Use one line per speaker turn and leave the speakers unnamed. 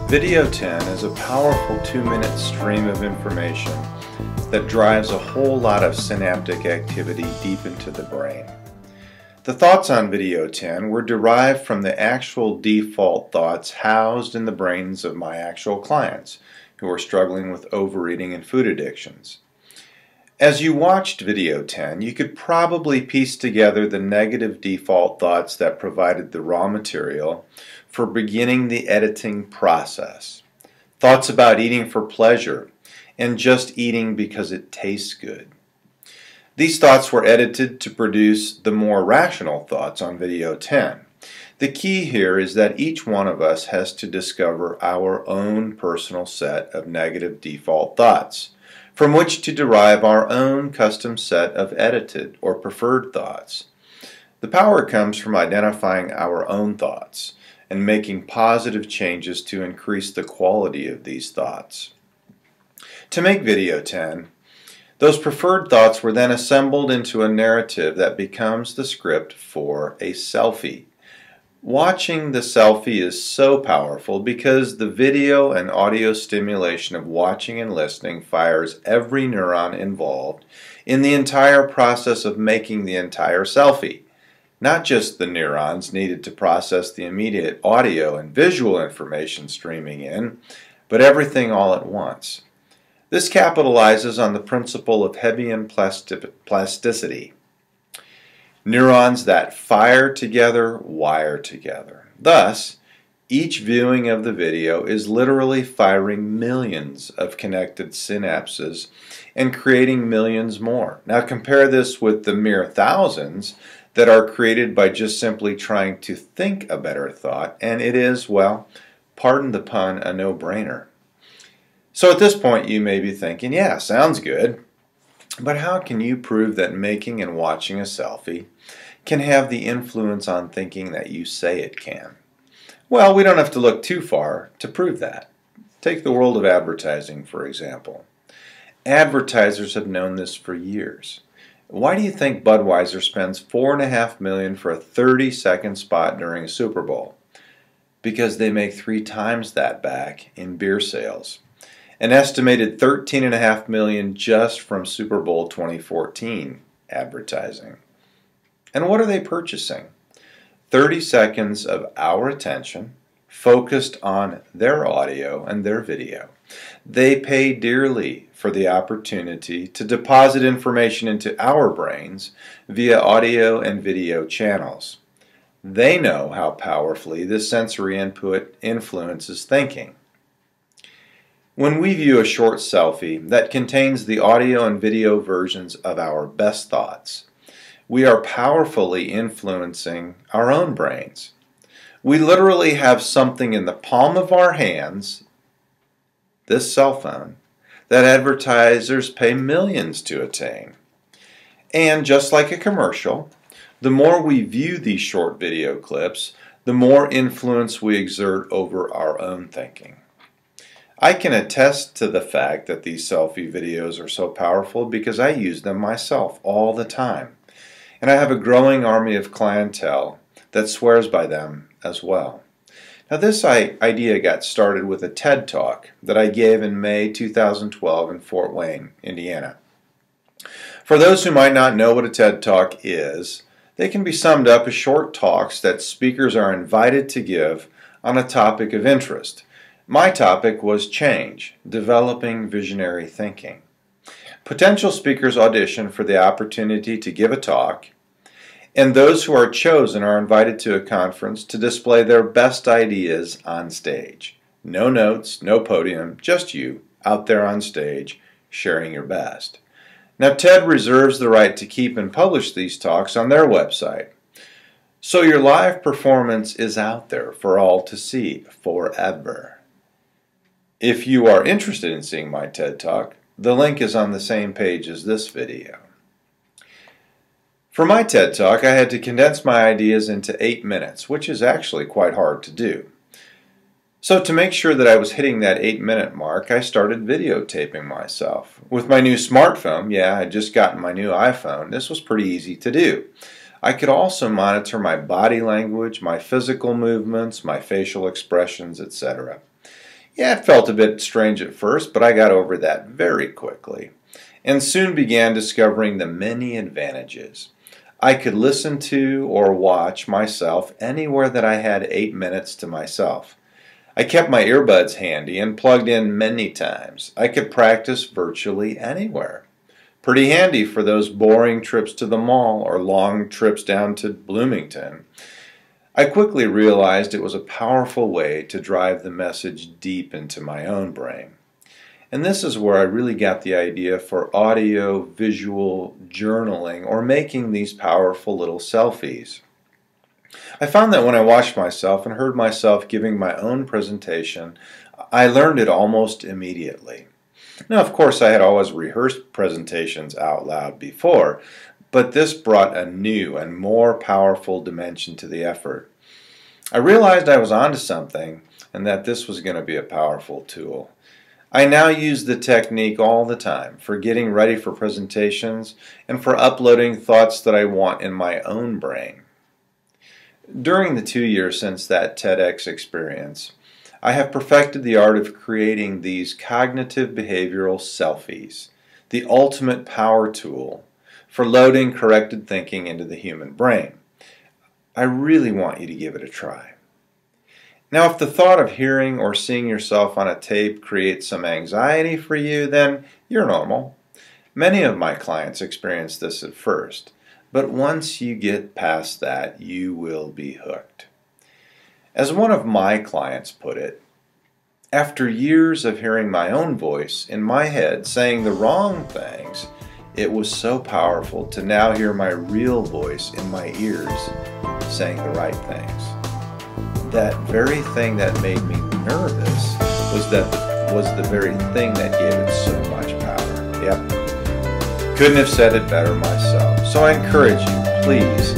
Video 10 is a powerful 2-minute stream of information that drives a whole lot of synaptic activity deep into the brain. The thoughts on Video 10 were derived from the actual default thoughts housed in the brains of my actual clients who are struggling with overeating and food addictions. As you watched Video 10, you could probably piece together the negative default thoughts that provided the raw material for beginning the editing process. Thoughts about eating for pleasure and just eating because it tastes good. These thoughts were edited to produce the more rational thoughts on Video 10. The key here is that each one of us has to discover our own personal set of negative default thoughts, from which to derive our own custom set of edited or preferred thoughts. The power comes from identifying our own thoughts and making positive changes to increase the quality of these thoughts. To make Video 10, those preferred thoughts were then assembled into a narrative that becomes the script for a selfie. Watching the selfie is so powerful because the video and audio stimulation of watching and listening fires every neuron involved in the entire process of making the entire selfie. Not just the neurons needed to process the immediate audio and visual information streaming in, but everything all at once. This capitalizes on the principle of Hebbian plasticity. Neurons that fire together wire together. Thus, each viewing of the video is literally firing millions of connected synapses and creating millions more. Now compare this with the mere thousands that are created by just simply trying to think a better thought, and it is, well, pardon the pun, a no-brainer. So at this point you may be thinking, yeah, sounds good, but how can you prove that making and watching a selfie can have the influence on thinking that you say it can? Well, we don't have to look too far to prove that. Take the world of advertising, for example. Advertisers have known this for years. Why do you think Budweiser spends $4.5 million for a 30-second spot during a Super Bowl? Because they make 3 times that back in beer sales. An estimated $13.5 million just from Super Bowl 2014 advertising. And what are they purchasing? 30 seconds of our attention focused on their audio and their video. They pay dearly for the opportunity to deposit information into our brains via audio and video channels. They know how powerfully this sensory input influences thinking. When we view a short selfie that contains the audio and video versions of our best thoughts, we are powerfully influencing our own brains. We literally have something in the palm of our hands, this cell phone, that advertisers pay millions to attain. And just like a commercial, the more we view these short video clips, the more influence we exert over our own thinking. I can attest to the fact that these selfie videos are so powerful because I use them myself all the time. And I have a growing army of clientele that swears by them as well. Now this idea got started with a TED Talk that I gave in May 2012 in Fort Wayne, Indiana. For those who might not know what a TED Talk is, they can be summed up as short talks that speakers are invited to give on a topic of interest. My topic was change, developing visionary thinking. Potential speakers audition for the opportunity to give a talk, and those who are chosen are invited to a conference to display their best ideas on stage. No notes, no podium, just you out there on stage sharing your best. Now TED reserves the right to keep and publish these talks on their website. So your live performance is out there for all to see forever. If you are interested in seeing my TED Talk, the link is on the same page as this video. For my TED Talk, I had to condense my ideas into 8 minutes, which is actually quite hard to do. So to make sure that I was hitting that 8-minute mark, I started videotaping myself. With my new smartphone, yeah, I had just gotten my new iPhone, this was pretty easy to do. I could also monitor my body language, my physical movements, my facial expressions, etc. Yeah, it felt a bit strange at first, but I got over that very quickly and soon began discovering the many advantages. I could listen to or watch myself anywhere that I had 8 minutes to myself. I kept my earbuds handy and plugged in many times. I could practice virtually anywhere. Pretty handy for those boring trips to the mall or long trips down to Bloomington. I quickly realized it was a powerful way to drive the message deep into my own brain. And this is where I really got the idea for audio-visual journaling or making these powerful little selfies. I found that when I watched myself and heard myself giving my own presentation, I learned it almost immediately. Now, of course, I had always rehearsed presentations out loud before, but this brought a new and more powerful dimension to the effort. I realized I was onto something and that this was going to be a powerful tool. I now use the technique all the time for getting ready for presentations and for uploading thoughts that I want in my own brain. During the 2 years since that TEDx experience, I have perfected the art of creating these cognitive behavioral selfies, the ultimate power tool for loading corrected thinking into the human brain. I really want you to give it a try. Now, if the thought of hearing or seeing yourself on a tape creates some anxiety for you, then you're normal. Many of my clients experience this at first, but once you get past that, you will be hooked. As one of my clients put it, after years of hearing my own voice in my head saying the wrong things, it was so powerful to now hear my real voice in my ears saying the right things. That very thing that made me nervous was the very thing that gave it so much power. Yep. Couldn't have said it better myself. So I encourage you, please